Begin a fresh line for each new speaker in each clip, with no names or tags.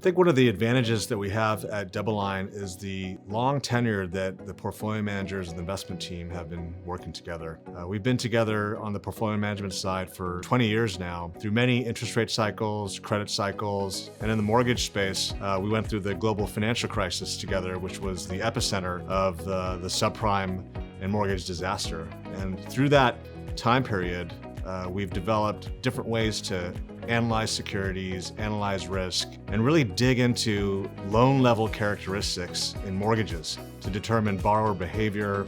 I think one of the advantages that we have at DoubleLine is the long tenure that the portfolio managers and the investment team have been working together. We've been together on the portfolio management side for 20 years now, through many interest rate cycles, credit cycles, and in the mortgage space, we went through the global financial crisis together, which was the epicenter of the subprime and mortgage disaster. And through that time period, we've developed different ways to analyze securities, analyze risk, and really dig into loan level characteristics in mortgages to determine borrower behavior,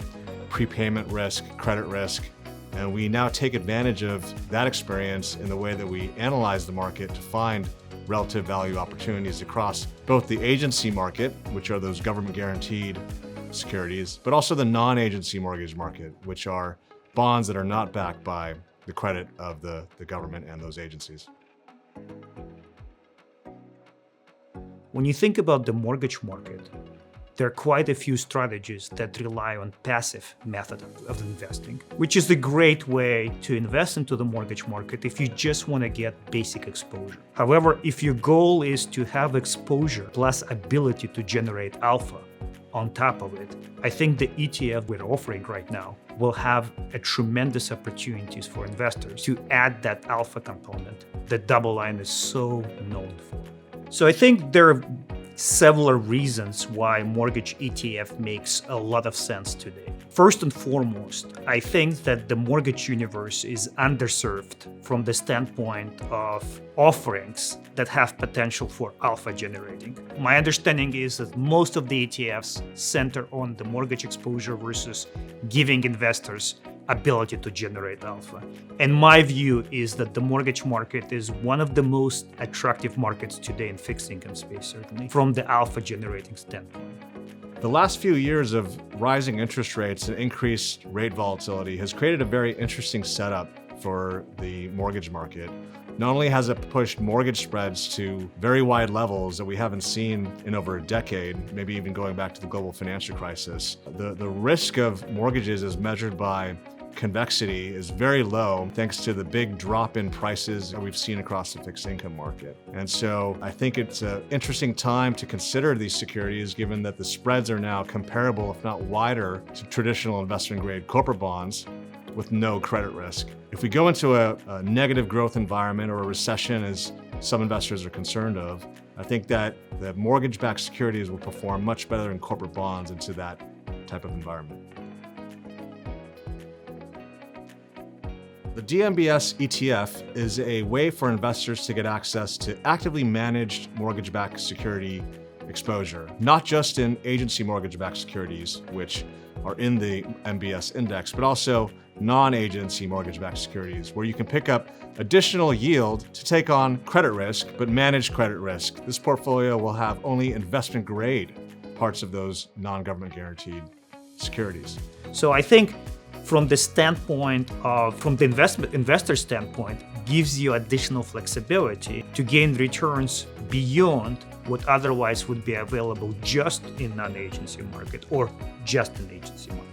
prepayment risk, credit risk. And we now take advantage of that experience in the way that we analyze the market to find relative value opportunities across both the agency market, which are those government guaranteed securities, but also the non-agency mortgage market, which are bonds that are not backed by the credit of the government and those agencies.
When you think about the mortgage market, there are quite a few strategies that rely on passive method of investing, which is a great way to invest into the mortgage market if you just want to get basic exposure. However, if your goal is to have exposure plus ability to generate alpha on top of it, I think the ETF we're offering right now will have a tremendous opportunities for investors to add that alpha component that DoubleLine is so known for. So I think there are several reasons why mortgage ETF makes a lot of sense today. First and foremost, I think that the mortgage universe is underserved from the standpoint of offerings that have potential for alpha generating. My understanding is that most of the ETFs center on the mortgage exposure versus giving investors ability to generate alpha. And my view is that the mortgage market is one of the most attractive markets today in fixed income space, certainly, from the alpha generating standpoint.
The last few years of rising interest rates and increased rate volatility has created a very interesting setup for the mortgage market. Not only has it pushed mortgage spreads to very wide levels that we haven't seen in over a decade, maybe even going back to the global financial crisis, the risk of mortgages as measured by convexity is very low thanks to the big drop in prices that we've seen across the fixed income market. And so I think it's an interesting time to consider these securities given that the spreads are now comparable, if not wider, to traditional investment grade corporate bonds with no credit risk. If we go into a negative growth environment or a recession, as some investors are concerned of, I think that the mortgage-backed securities will perform much better than corporate bonds into that type of environment. The DMBS ETF is a way for investors to get access to actively managed mortgage-backed security exposure, not just in agency mortgage-backed securities, which are in the MBS index, but also non-agency mortgage-backed securities, where you can pick up additional yield to take on credit risk, but manage credit risk. This portfolio will have only investment-grade parts of those non-government guaranteed securities.
So I think from the standpoint of, from the investor standpoint, gives you additional flexibility to gain returns beyond what otherwise would be available just in non-agency market or just in agency market.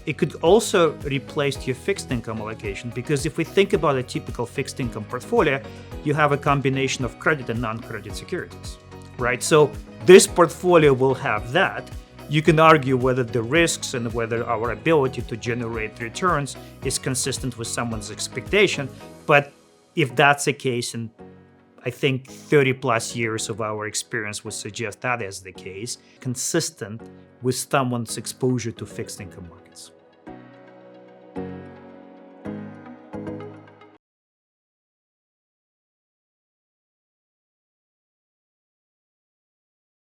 It could also replace your fixed income allocation, because if we think about a typical fixed income portfolio, you have a combination of credit and non-credit securities, right? So this portfolio will have that. You can argue whether the risks and whether our ability to generate returns is consistent with someone's expectation. But if that's the case, and I think 30 plus years of our experience would suggest that is the case, consistent with someone's exposure to fixed income markets.